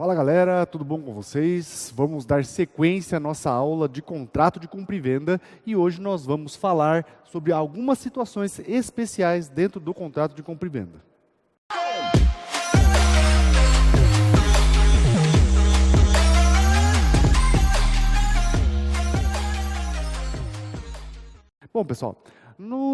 Fala galera, tudo bom com vocês? Vamos dar sequência à nossa aula de contrato de compra e venda e hoje nós vamos falar sobre algumas situações especiais dentro do contrato de compra e venda. Bom pessoal,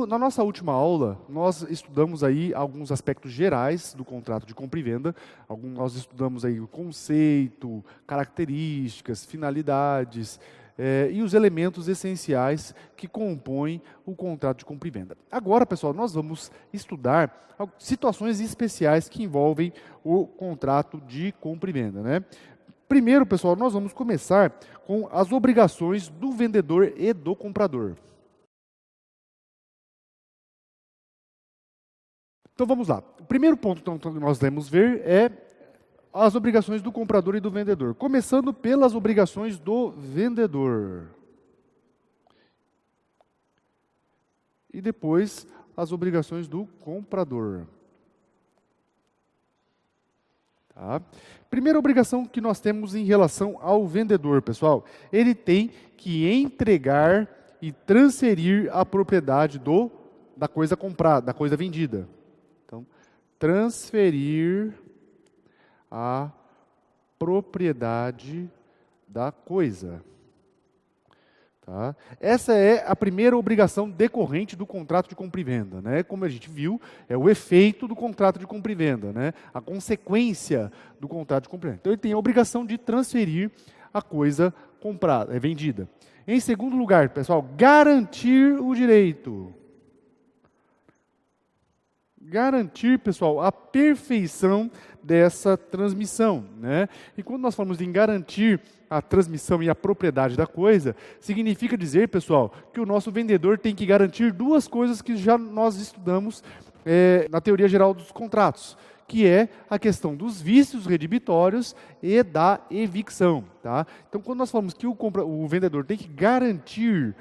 na nossa última aula, nós estudamos aí alguns aspectos gerais do contrato de compra e venda. Nós estudamos aí o conceito, características, finalidades e os elementos essenciais que compõem o contrato de compra e venda. Agora, pessoal, nós vamos estudar situações especiais que envolvem o contrato de compra e venda, né? Primeiro, pessoal, nós vamos começar com as obrigações do vendedor e do comprador. Então vamos lá. O primeiro ponto que nós devemos ver é as obrigações do comprador e do vendedor. Começando pelas obrigações do vendedor. E depois as obrigações do comprador. Tá? Primeira obrigação que nós temos em relação ao vendedor, pessoal. Ele tem que entregar e transferir a propriedade da coisa comprada, da coisa vendida. Então, transferir a propriedade da coisa. Tá? Essa é a primeira obrigação decorrente do contrato de compra e venda, né? Como a gente viu, é o efeito do contrato de compra e venda, né? A consequência do contrato de compra e venda. Então, ele tem a obrigação de transferir a coisa comprada, vendida. Em segundo lugar, pessoal, garantir o direito. Garantir, pessoal, a perfeição dessa transmissão, né? E quando nós falamos em garantir a transmissão e a propriedade da coisa, significa dizer, pessoal, que o nosso vendedor tem que garantir duas coisas que já nós estudamos na teoria geral dos contratos, que é a questão dos vícios redibitórios e da evicção. Tá? Então, quando nós falamos que o vendedor tem que garantir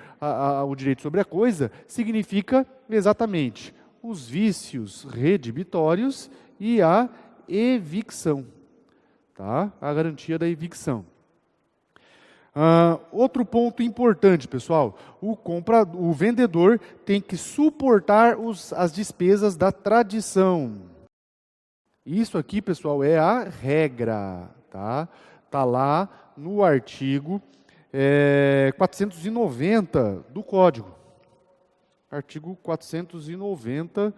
o direito sobre a coisa, significa exatamente os vícios redibitórios e a evicção, tá? A garantia da evicção. Outro ponto importante, pessoal, o vendedor tem que suportar as despesas da tradição. Isso aqui, pessoal, é a regra, tá? Tá lá no artigo 490 do Código. Artigo 490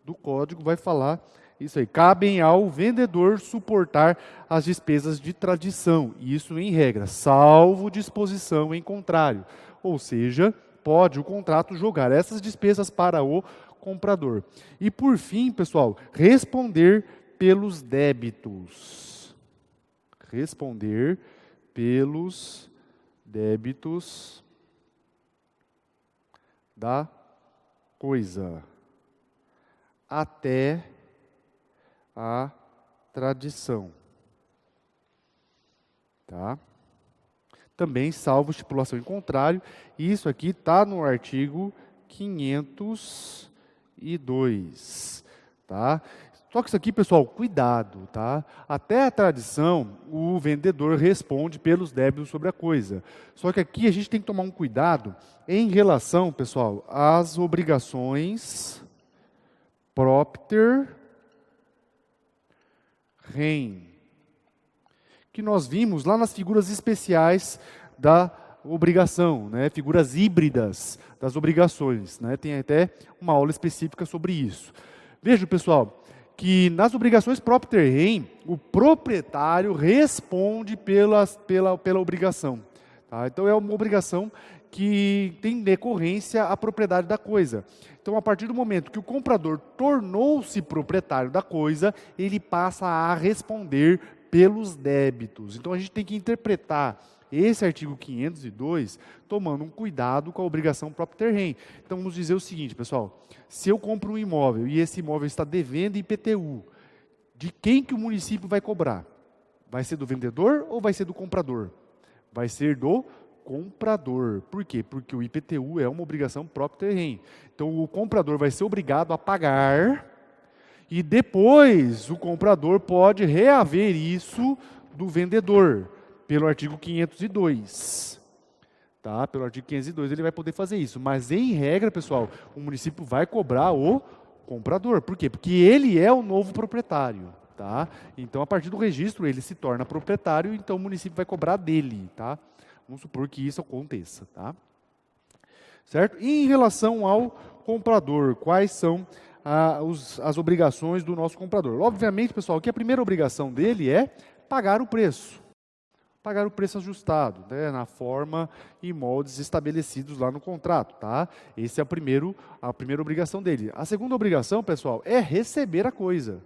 do Código vai falar isso aí. Cabem ao vendedor suportar as despesas de tradição, isso em regra, salvo disposição em contrário. Ou seja, pode o contrato jogar essas despesas para o comprador. E por fim, pessoal, responder pelos débitos. Responder pelos débitos da coisa, até a tradição. Tá? Também salvo estipulação em contrário, isso aqui está no artigo 502. Tá? Só que isso aqui, pessoal, cuidado, tá? Até a tradição, o vendedor responde pelos débitos sobre a coisa. Só que aqui a gente tem que tomar um cuidado em relação, pessoal, às obrigações propter rem, que nós vimos lá nas figuras especiais da obrigação, né? Figuras híbridas das obrigações, né? Tem até uma aula específica sobre isso. Veja, pessoal, que nas obrigações propter rem, o proprietário responde pela obrigação. Tá? Então, é uma obrigação que tem decorrência à propriedade da coisa. Então, a partir do momento que o comprador tornou-se proprietário da coisa, ele passa a responder pelos débitos. Então, a gente tem que interpretar esse artigo 502 tomando um cuidado com a obrigação propter rem. Então, vamos dizer o seguinte, pessoal. Se eu compro um imóvel e esse imóvel está devendo IPTU, de quem que o município vai cobrar? Vai ser do vendedor ou vai ser do comprador? Vai ser do comprador. Por quê? Porque o IPTU é uma obrigação propter rem. Então, o comprador vai ser obrigado a pagar e depois o comprador pode reaver isso do vendedor, pelo artigo 502. Tá? Pelo artigo 502 ele vai poder fazer isso. Mas, em regra, pessoal, o município vai cobrar o comprador. Por quê? Porque ele é o novo proprietário. Tá? Então, a partir do registro, ele se torna proprietário, então o município vai cobrar dele. Tá? Vamos supor que isso aconteça. Tá? Certo? E em relação ao comprador, quais são as obrigações do nosso comprador? Obviamente, pessoal, que a primeira obrigação dele é pagar o preço. Pagar o preço ajustado, né, na forma e moldes estabelecidos lá no contrato, tá? Essa é a primeira obrigação dele. A segunda obrigação, pessoal, é receber a coisa.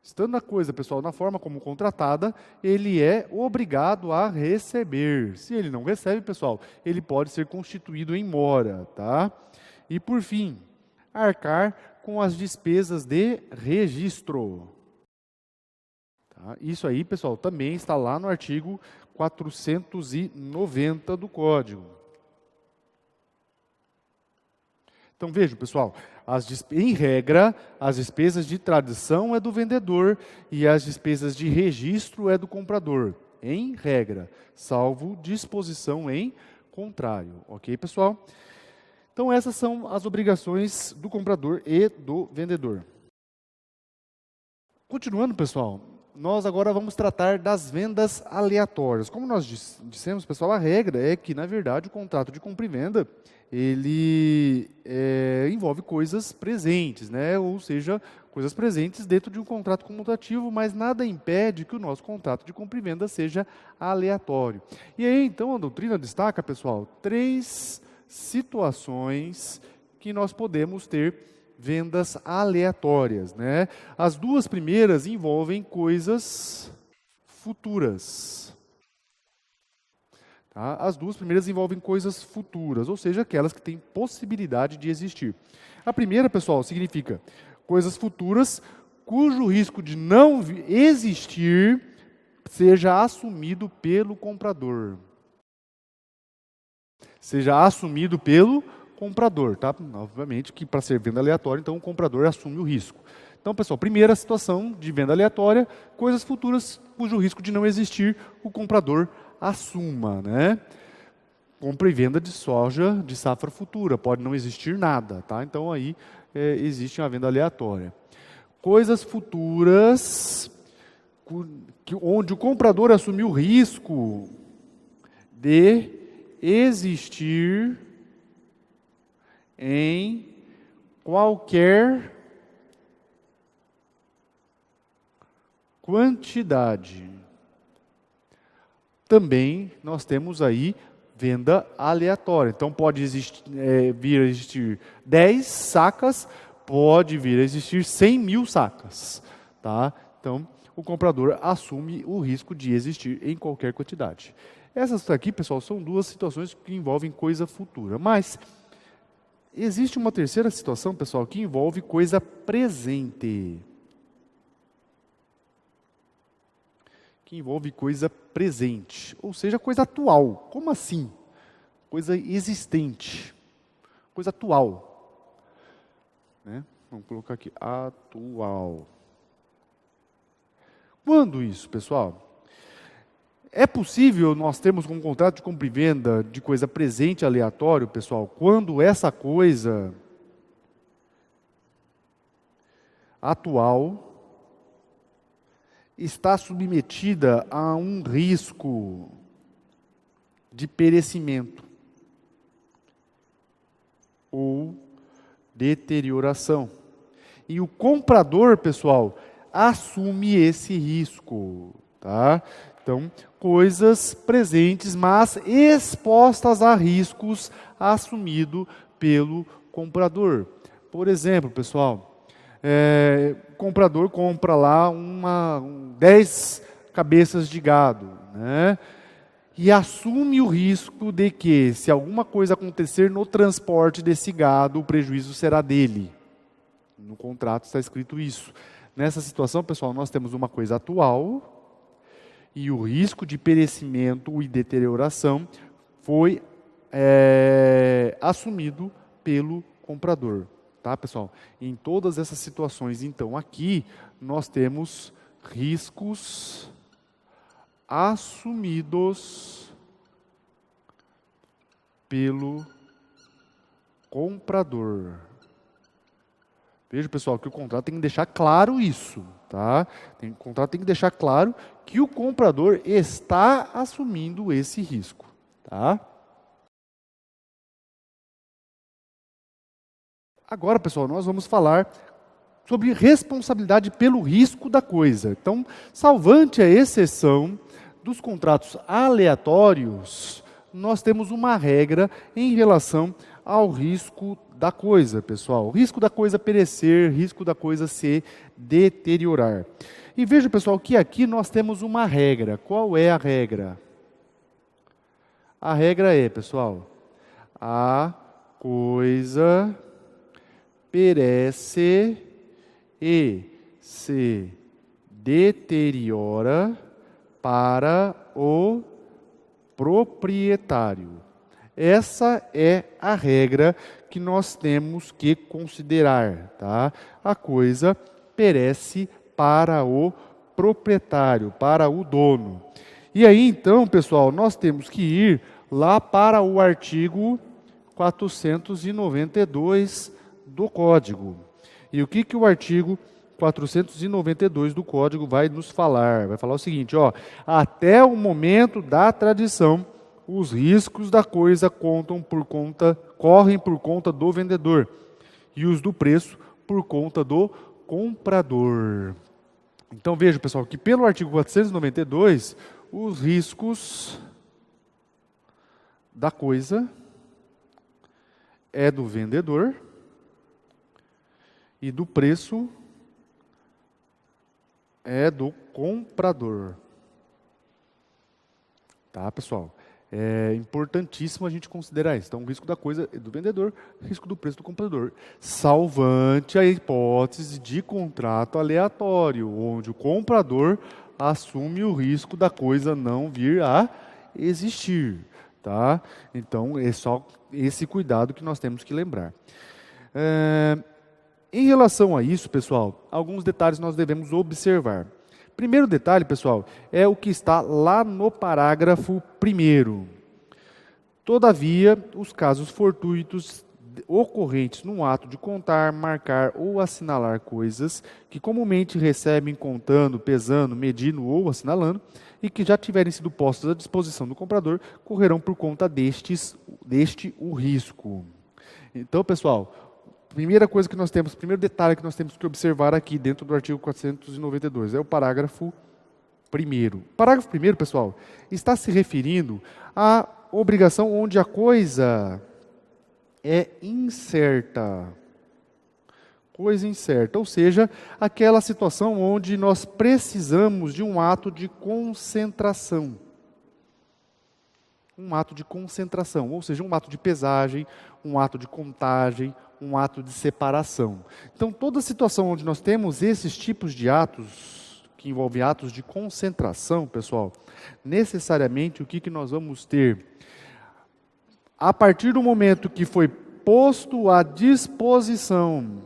Estando a coisa, pessoal, na forma como contratada, ele é obrigado a receber. Se ele não recebe, pessoal, ele pode ser constituído em mora, tá? E por fim, arcar com as despesas de registro. Tá? Isso aí, pessoal, também está lá no artigo 490 do Código. Então, vejam, pessoal, em regra, as despesas de tradição é do vendedor e as despesas de registro é do comprador. Em regra, salvo disposição em contrário. Ok, pessoal? Então, essas são as obrigações do comprador e do vendedor. Continuando, pessoal, nós agora vamos tratar das vendas aleatórias. Como nós dissemos, pessoal, a regra é que, na verdade, o contrato de compra e venda, ele envolve coisas presentes, né? Ou seja, coisas presentes dentro de um contrato comutativo, mas nada impede que o nosso contrato de compra e venda seja aleatório. E aí, então, a doutrina destaca, pessoal, 3 situações que nós podemos ter vendas aleatórias, né? As 2 primeiras envolvem coisas futuras. Tá? As 2 primeiras envolvem coisas futuras, ou seja, aquelas que têm possibilidade de existir. A primeira, pessoal, significa coisas futuras cujo risco de não existir seja assumido pelo comprador. Seja assumido pelo comprador, tá? Obviamente que para ser venda aleatória, então o comprador assume o risco. Então, pessoal, primeira situação de venda aleatória, coisas futuras cujo risco de não existir, o comprador assuma, né? Compra e venda de soja de safra futura, pode não existir nada, tá? Então aí existe uma venda aleatória. Coisas futuras onde o comprador assumiu o risco de existir em qualquer quantidade. Também nós temos aí venda aleatória. Então pode vir a existir 10 sacas, pode vir a existir 100.000 sacas. Tá? Então o comprador assume o risco de existir em qualquer quantidade. Essas aqui, pessoal, são 2 situações que envolvem coisa futura. Mas existe uma terceira situação, pessoal, que envolve coisa presente. Que envolve coisa presente, ou seja, coisa atual. Como assim? Coisa existente, coisa atual. Né? Vamos colocar aqui, atual. Quando isso, pessoal? É possível nós termos um contrato de compra e venda de coisa presente aleatório, pessoal, quando essa coisa atual está submetida a um risco de perecimento ou deterioração. E o comprador, pessoal, assume esse risco, tá? Então, coisas presentes, mas expostas a riscos assumido pelo comprador. Por exemplo, pessoal, o comprador compra lá 10 cabeças de gado, né? E assume o risco de que, se alguma coisa acontecer no transporte desse gado, o prejuízo será dele. No contrato está escrito isso. Nessa situação, pessoal, nós temos uma coisa atual e o risco de perecimento e deterioração foi assumido pelo comprador. Tá, pessoal? Em todas essas situações, então, aqui nós temos riscos assumidos pelo comprador. Veja, pessoal, que o contrato tem que deixar claro isso, tá? O contrato tem que deixar claro que o comprador está assumindo esse risco, tá? Agora, pessoal, nós vamos falar sobre responsabilidade pelo risco da coisa. Então, salvante a exceção dos contratos aleatórios, nós temos uma regra em relação ao risco da coisa, pessoal. O risco da coisa perecer, risco da coisa se deteriorar. E veja, pessoal, que aqui nós temos uma regra. Qual é a regra? A regra é, pessoal, a coisa perece e se deteriora para o proprietário. Essa é a regra que nós temos que considerar, tá? A coisa perece para o proprietário, para o dono. E aí, então, pessoal, nós temos que ir lá para o artigo 492 do Código. E o que o artigo 492 do Código vai nos falar? Vai falar o seguinte, ó, até o momento da tradição, os riscos da coisa correm por conta do vendedor e os do preço por conta do comprador. Então veja, pessoal, que pelo artigo 492, os riscos da coisa é do vendedor e do preço é do comprador. Tá, pessoal? É importantíssimo a gente considerar isso. Então, o risco da coisa é do vendedor, risco do preço do comprador. Salvante a hipótese de contrato aleatório, onde o comprador assume o risco da coisa não vir a existir. Tá? Então, é só esse cuidado que nós temos que lembrar. Em relação a isso, pessoal, alguns detalhes nós devemos observar. Primeiro detalhe, pessoal, é o que está lá no parágrafo 1º. Todavia, os casos fortuitos ocorrentes no ato de contar, marcar ou assinalar coisas que comumente recebem contando, pesando, medindo ou assinalando e que já tiverem sido postas à disposição do comprador, correrão por conta deste o risco. Então, pessoal, primeiro detalhe que nós temos que observar aqui dentro do artigo 492 é o parágrafo 1º. O parágrafo 1º, pessoal, está se referindo à obrigação onde a coisa é incerta. Coisa incerta, ou seja, aquela situação onde nós precisamos de um ato de concentração. Um ato de concentração, ou seja, um ato de pesagem, um ato de contagem, um ato de separação. Então, toda situação onde nós temos esses tipos de atos, que envolvem atos de concentração, pessoal, necessariamente o que nós vamos ter? A partir do momento que foi posto à disposição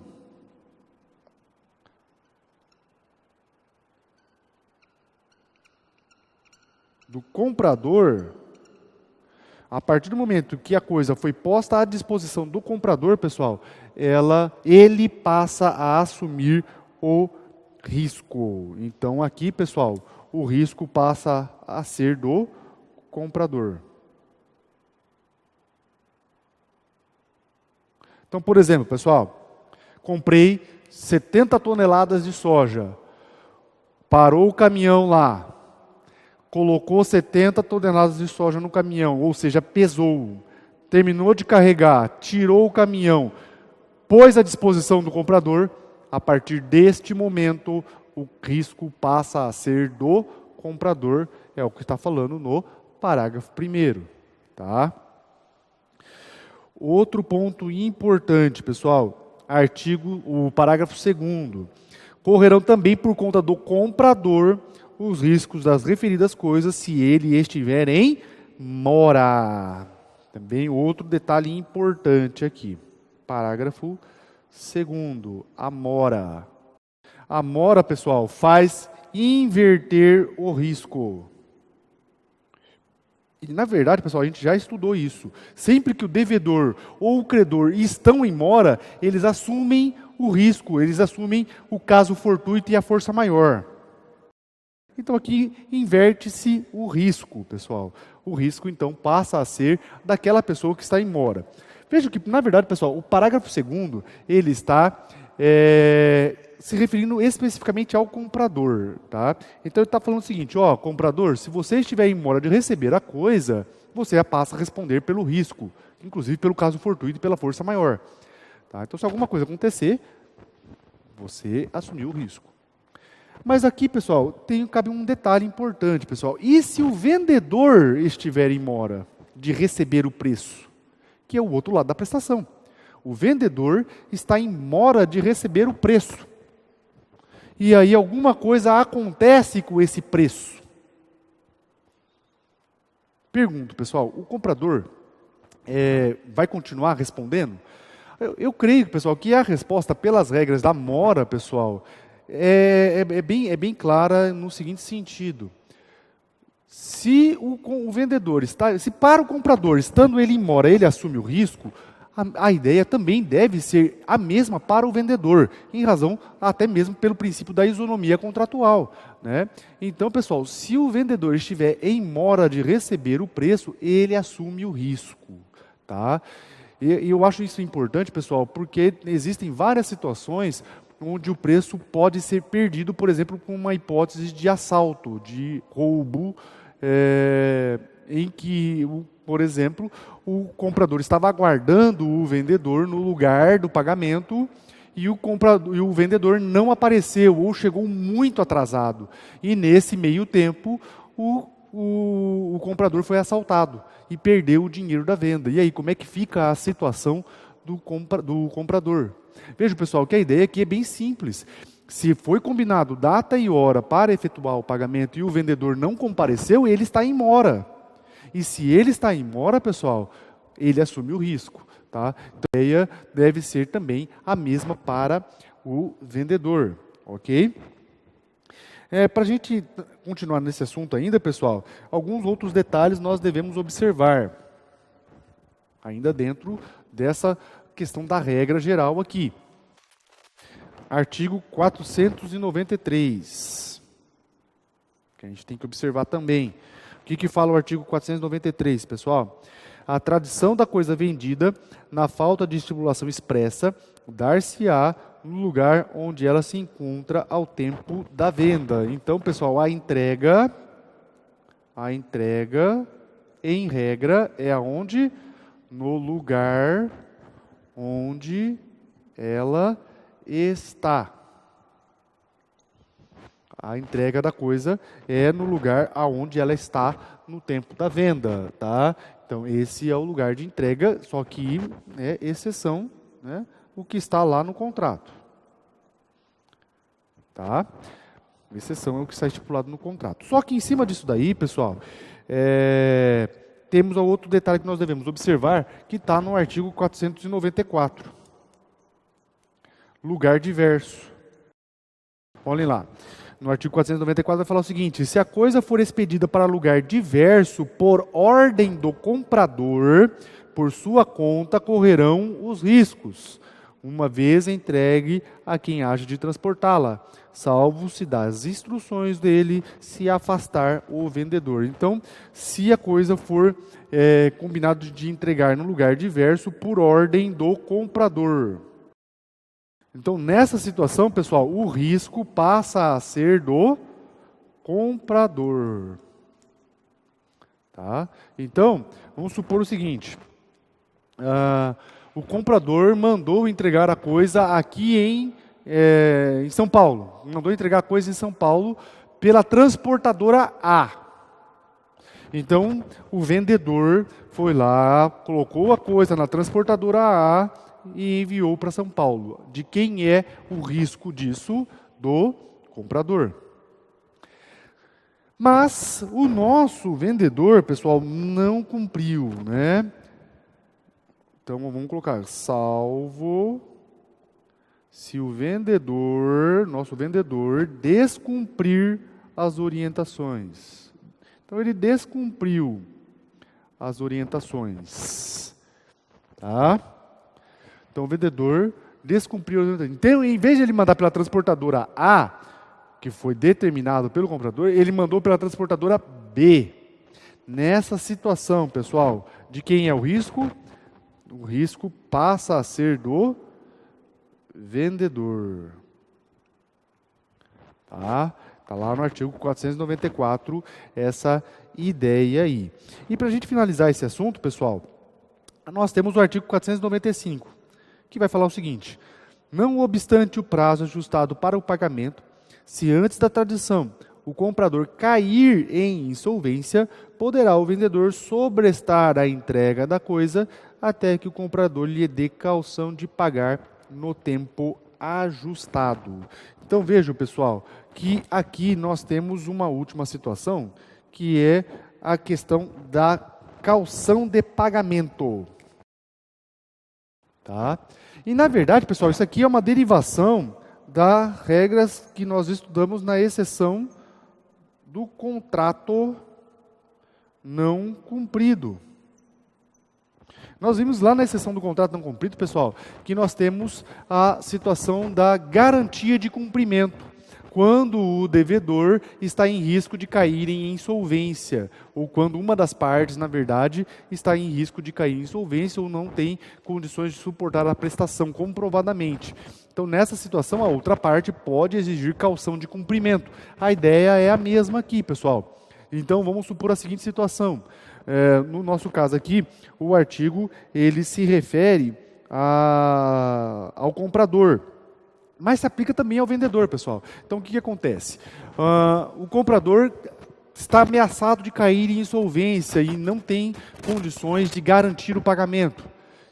do comprador, a partir do momento que a coisa foi posta à disposição do comprador, pessoal, ele passa a assumir o risco. Então, aqui, pessoal, o risco passa a ser do comprador. Então, por exemplo, pessoal, comprei 70 toneladas de soja, parou o caminhão lá, colocou 70 toneladas de soja no caminhão, ou seja, pesou, terminou de carregar, tirou o caminhão, pôs à disposição do comprador, a partir deste momento, o risco passa a ser do comprador, é o que está falando no parágrafo 1º, tá? Outro ponto importante, pessoal, o parágrafo 2º, correrão também por conta do comprador os riscos das referidas coisas se ele estiver em mora. Também outro detalhe importante aqui, parágrafo 2º, a mora. A mora, pessoal, faz inverter o risco. E, na verdade, pessoal, a gente já estudou isso. Sempre que o devedor ou o credor estão em mora, eles assumem o risco, eles assumem o caso fortuito e a força maior. Então aqui inverte-se o risco, pessoal. O risco, então, passa a ser daquela pessoa que está em mora. Veja que, na verdade, pessoal, o parágrafo 2º, ele está se referindo especificamente ao comprador, tá? Então ele está falando o seguinte, ó, comprador, se você estiver em mora de receber a coisa, você passa a responder pelo risco, inclusive pelo caso fortuito e pela força maior. Tá? Então se alguma coisa acontecer, você assumiu o risco. Mas aqui, pessoal, cabe um detalhe importante, pessoal. E se o vendedor estiver em mora de receber o preço, que é o outro lado da prestação? O vendedor está em mora de receber o preço. E aí alguma coisa acontece com esse preço. Pergunto, pessoal, o comprador vai continuar respondendo? Eu creio, pessoal, que a resposta pelas regras da mora, pessoal, é bem clara no seguinte sentido. Se o vendedor se para o comprador, estando ele em mora, ele assume o risco, a ideia também deve ser a mesma para o vendedor, em razão até mesmo pelo princípio da isonomia contratual, né? Então, pessoal, se o vendedor estiver em mora de receber o preço, ele assume o risco, tá? E eu acho isso importante, pessoal, porque existem várias situações onde o preço pode ser perdido, por exemplo, com uma hipótese de assalto, de roubo, em que, por exemplo, o comprador estava aguardando o vendedor no lugar do pagamento e o vendedor não apareceu ou chegou muito atrasado. E nesse meio tempo, o comprador foi assaltado e perdeu o dinheiro da venda. E aí, como é que fica a situação do comprador? Veja, pessoal, que a ideia aqui é bem simples. Se foi combinado data e hora para efetuar o pagamento e o vendedor não compareceu, ele está em mora. E se ele está em mora, pessoal, ele assume o risco, tá? Então, a ideia deve ser também a mesma para o vendedor, ok? Para a gente continuar nesse assunto ainda, pessoal, alguns outros detalhes nós devemos observar, ainda dentro dessa questão da regra geral aqui. Artigo 493, que a gente tem que observar também. O que fala o artigo 493, pessoal? A tradição da coisa vendida, na falta de estipulação expressa, dar-se-á no lugar onde ela se encontra ao tempo da venda. Então, pessoal, a entrega, em regra, é aonde? No lugar onde ela está. A entrega da coisa é no lugar aonde ela está no tempo da venda, tá? Então, esse é o lugar de entrega, só que é exceção, né, o que está lá no contrato. Tá? Exceção é o que está estipulado no contrato. Só que em cima disso daí, pessoal, temos outro detalhe que nós devemos observar, que está no artigo 494. Lugar diverso. Olhem lá. No artigo 494 vai falar o seguinte: se a coisa for expedida para lugar diverso por ordem do comprador, por sua conta correrão os riscos, uma vez entregue a quem haja de transportá-la, salvo se das instruções dele se afastar o vendedor. Então, se a coisa for combinado de entregar no lugar diverso por ordem do comprador. Então, nessa situação, pessoal, o risco passa a ser do comprador. Tá? Então, vamos supor o seguinte. O comprador mandou entregar a coisa aqui em São Paulo. Mandou entregar a coisa em São Paulo pela transportadora A. Então, o vendedor foi lá, colocou a coisa na transportadora A e enviou para São Paulo. De quem é o risco disso? Do comprador. Mas o nosso vendedor, pessoal, não cumpriu, né? Então vamos colocar salvo Se o vendedor, nosso vendedor, descumprir as orientações. Então, ele descumpriu as orientações. Tá? Então, o vendedor descumpriu as orientações. Então, em vez de ele mandar pela transportadora A, que foi determinado pelo comprador, ele mandou pela transportadora B. Nessa situação, pessoal, de quem é o risco? O risco passa a ser do vendedor. Tá? Está lá no artigo 494, essa ideia aí. E para a gente finalizar esse assunto, pessoal, nós temos o artigo 495, que vai falar o seguinte: não obstante o prazo ajustado para o pagamento, se antes da tradição o comprador cair em insolvência, poderá o vendedor sobrestar a entrega da coisa até que o comprador lhe dê caução de pagar no tempo ajustado. Então vejam, pessoal, que aqui nós temos uma última situação, que é a questão da caução de pagamento. Tá? E na verdade, pessoal, isso aqui é uma derivação das regras que nós estudamos na exceção do contrato não cumprido. Nós vimos lá na exceção do contrato não cumprido, pessoal, que nós temos a situação da garantia de cumprimento, quando o devedor está em risco de cair em insolvência, ou quando uma das partes, na verdade, está em risco de cair em insolvência ou não tem condições de suportar a prestação comprovadamente. Então, nessa situação, a outra parte pode exigir caução de cumprimento. A ideia é a mesma aqui, pessoal. Então, vamos supor a seguinte situação. No nosso caso aqui, o artigo ele se refere ao comprador, mas se aplica também ao vendedor, pessoal. Então, o que acontece? O comprador está ameaçado de cair em insolvência e não tem condições de garantir o pagamento.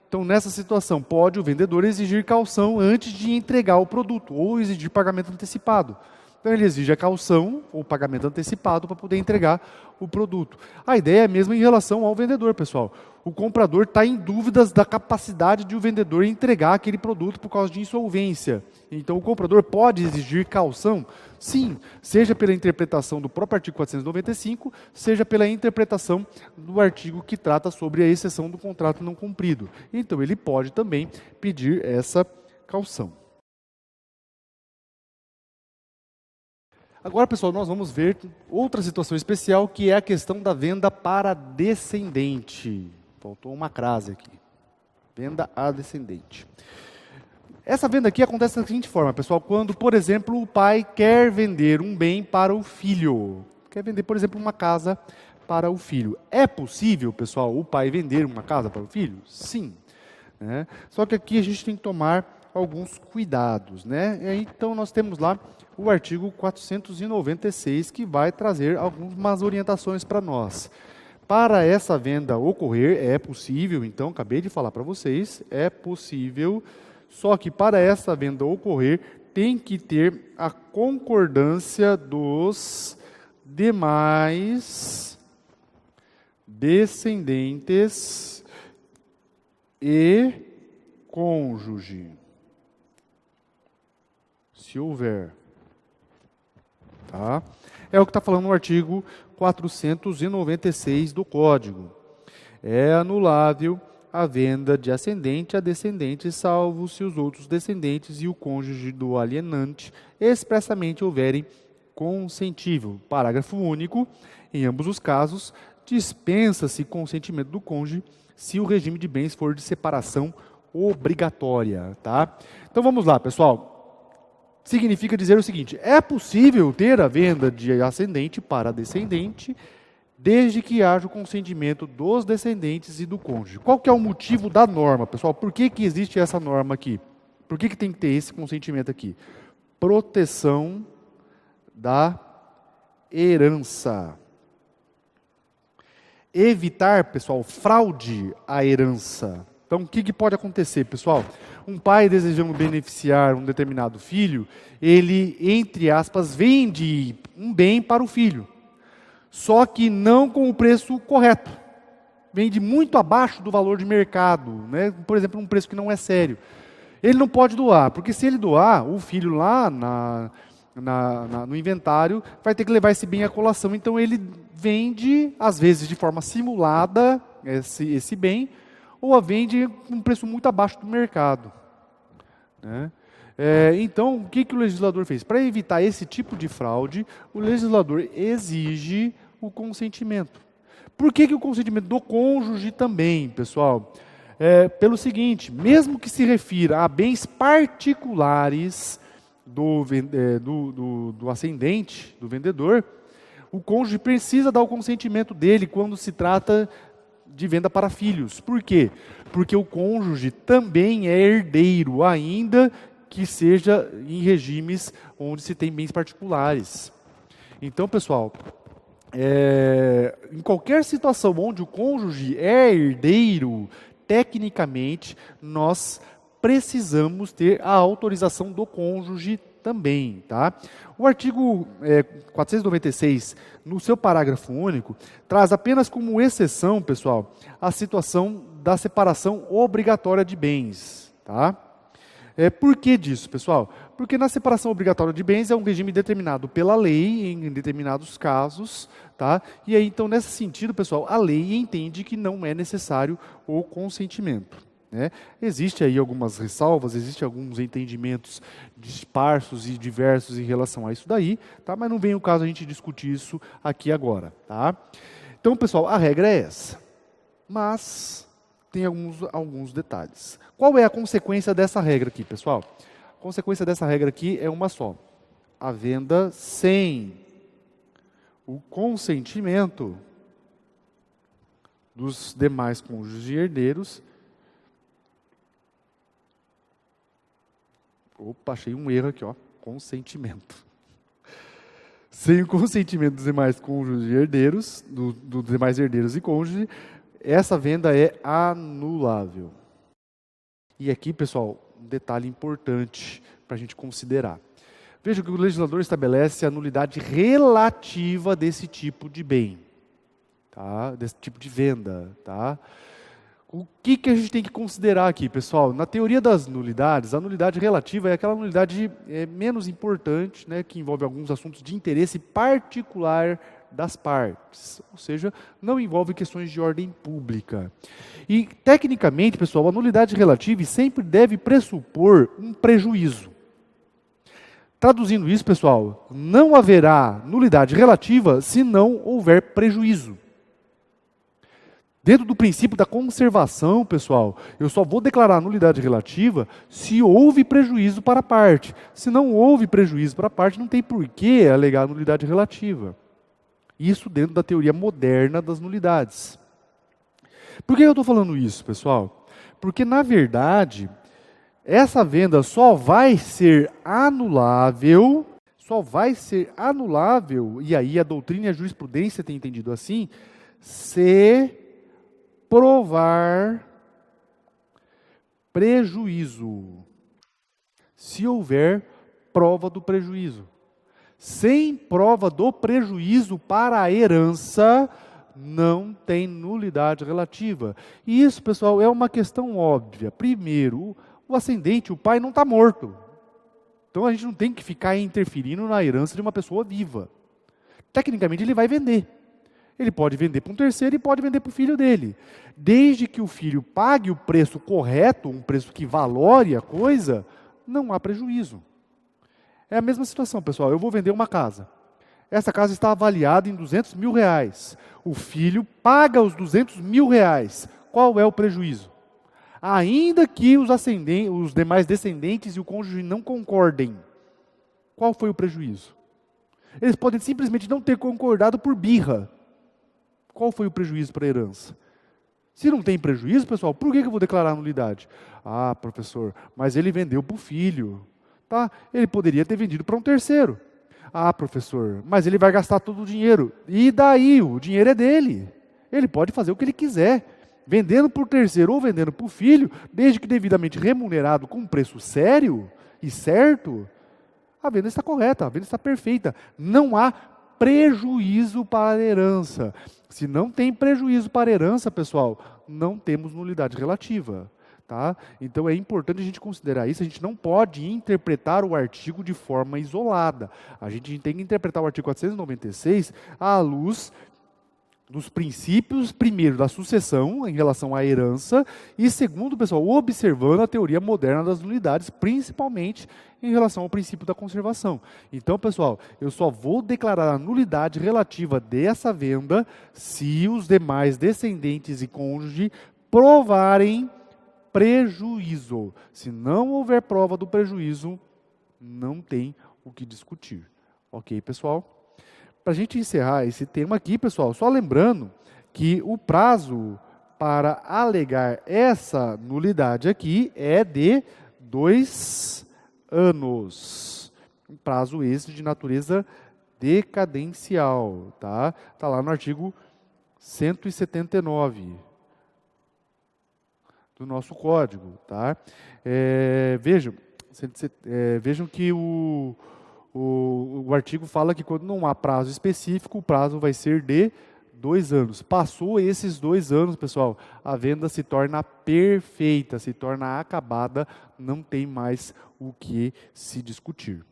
Então, nessa situação, pode o vendedor exigir caução antes de entregar o produto, ou exigir pagamento antecipado. Então, ele exige a caução ou pagamento antecipado para poder entregar o produto. A ideia é a mesma em relação ao vendedor, pessoal. O comprador está em dúvidas da capacidade de o vendedor entregar aquele produto por causa de insolvência. Então, o comprador pode exigir caução? Sim, seja pela interpretação do próprio artigo 495, seja pela interpretação do artigo que trata sobre a exceção do contrato não cumprido. Então, ele pode também pedir essa caução. Agora, pessoal, nós vamos ver outra situação especial, que é a questão da venda para descendente. Faltou uma crase aqui. Venda a descendente. Essa venda aqui acontece da seguinte forma, pessoal, quando, por exemplo, o pai quer vender um bem para o filho. Quer vender, por exemplo, uma casa para o filho. É possível, pessoal, o pai vender uma casa para o filho? Sim. Né? Só que aqui a gente tem que tomar alguns cuidados. Né? Então, nós temos lá o artigo 496, que vai trazer algumas orientações para nós. Para essa venda ocorrer, é possível, então, acabei de falar para vocês, é possível, só que para essa venda ocorrer, tem que ter a concordância dos demais descendentes e cônjuge, se houver. Tá? É o que está falando no artigo 496 do Código. É anulável a venda de ascendente a descendente, salvo se os outros descendentes e o cônjuge do alienante expressamente houverem consentível. Parágrafo único. Em ambos os casos, dispensa-se consentimento do cônjuge se o regime de bens for de separação obrigatória. Tá? Então vamos lá, pessoal. Significa dizer o seguinte: é possível ter a venda de ascendente para descendente, desde que haja o consentimento dos descendentes e do cônjuge. Qual que é o motivo da norma, pessoal? Por que existe essa norma aqui? Por que tem que ter esse consentimento aqui? Proteção da herança. Evitar, pessoal, fraude à herança. Então, o que pode acontecer, pessoal? Um pai desejando beneficiar um determinado filho, ele, entre aspas, vende um bem para o filho, só que não com o preço correto. Vende muito abaixo do valor de mercado, né? Por exemplo, um preço que não é sério. Ele não pode doar, porque se ele doar, o filho lá no inventário vai ter que levar esse bem à colação. Então ele vende, às vezes de forma simulada, esse bem, ou a vende com um preço muito abaixo do mercado, né? Então, o que o legislador fez? Para evitar esse tipo de fraude, o legislador exige o consentimento. Por que o consentimento do cônjuge também, pessoal? Pelo seguinte, mesmo que se refira a bens particulares do ascendente, do vendedor, o cônjuge precisa dar o consentimento dele quando se trata de venda para filhos. Por quê? Porque o cônjuge também é herdeiro, ainda que seja em regimes onde se tem bens particulares. Então, pessoal, em qualquer situação onde o cônjuge é herdeiro, tecnicamente, nós precisamos ter a autorização do cônjuge também, tá? O artigo 496, no seu parágrafo único, traz apenas como exceção, pessoal, a situação da separação obrigatória de bens, tá? Por que disso, pessoal? Porque na separação obrigatória de bens é um regime determinado pela lei, em determinados casos, tá? E aí, então, nesse sentido, pessoal, a lei entende que não é necessário o consentimento, né? Existem aí algumas ressalvas, existem alguns entendimentos disparsos e diversos em relação a isso daí, tá? Mas não vem o caso a gente discutir isso aqui agora, tá? Então, pessoal, a regra é essa. Mas tem alguns detalhes. Qual é a consequência dessa regra aqui, pessoal? A consequência dessa regra aqui é uma só. A venda sem o consentimento dos demais cônjuges e herdeiros. Opa, achei um erro aqui, ó. Consentimento. Sem o consentimento dos demais cônjuges e herdeiros, dos demais herdeiros e cônjuges, essa venda é anulável. E aqui, pessoal, um detalhe importante para a gente considerar. Veja que o legislador estabelece a nulidade relativa desse tipo de bem, tá? Desse tipo de venda, tá? O que a gente tem que considerar aqui, pessoal? Na teoria das nulidades, a nulidade relativa é aquela nulidade menos importante, né, que envolve alguns assuntos de interesse particular das partes, ou seja, não envolve questões de ordem pública. E, tecnicamente, pessoal, a nulidade relativa sempre deve pressupor um prejuízo. Traduzindo isso, pessoal, não haverá nulidade relativa se não houver prejuízo. Dentro do princípio da conservação, pessoal, eu só vou declarar nulidade relativa se houve prejuízo para a parte. Se não houve prejuízo para a parte, não tem por que alegar nulidade relativa. Isso dentro da teoria moderna das nulidades. Por que eu estou falando isso, pessoal? Porque, na verdade, essa venda só vai ser anulável, e aí a doutrina e a jurisprudência têm entendido assim, se provar prejuízo. Se houver prova do prejuízo. Sem prova do prejuízo para a herança, não tem nulidade relativa. E isso, pessoal, é uma questão óbvia. Primeiro, o ascendente, o pai, não está morto. Então a gente não tem que ficar interferindo na herança de uma pessoa viva. Tecnicamente ele vai vender. Ele pode vender para um terceiro e pode vender para o filho dele. Desde que o filho pague o preço correto, um preço que valore a coisa, não há prejuízo. É a mesma situação, pessoal. Eu vou vender uma casa. Essa casa está avaliada em R$200 mil. O filho paga os R$200 mil. Qual é o prejuízo? Ainda que os demais descendentes e o cônjuge não concordem, qual foi o prejuízo? Eles podem simplesmente não ter concordado por birra. Qual foi o prejuízo para a herança? Se não tem prejuízo, pessoal, por que eu vou declarar nulidade? Ah, professor, mas ele vendeu para o filho. Tá? Ele poderia ter vendido para um terceiro. Ah, professor, mas ele vai gastar todo o dinheiro. E daí? O dinheiro é dele. Ele pode fazer o que ele quiser. Vendendo para o terceiro ou vendendo para o filho, desde que devidamente remunerado com um preço sério e certo, a venda está correta, a venda está perfeita. Não há prejuízo para a herança. Se não tem prejuízo para a herança, pessoal, não temos nulidade relativa. Tá? Então é importante a gente considerar isso, a gente não pode interpretar o artigo de forma isolada. A gente tem que interpretar o artigo 496 à luz dos princípios, primeiro, da sucessão em relação à herança, e segundo, pessoal, observando a teoria moderna das nulidades, principalmente em relação ao princípio da conservação. Então, pessoal, eu só vou declarar a nulidade relativa dessa venda se os demais descendentes e cônjuge provarem prejuízo. Se não houver prova do prejuízo, não tem o que discutir. Ok, pessoal? Para a gente encerrar esse tema aqui, pessoal, só lembrando que o prazo para alegar essa nulidade aqui é de 2 anos. Um prazo esse de natureza decadencial, tá? Está lá no artigo 179 do nosso código, tá? Vejam que o artigo fala que quando não há prazo específico, o prazo vai ser de 2 anos. Passou esses 2 anos, pessoal, a venda se torna perfeita, se torna acabada, não tem mais o que se discutir.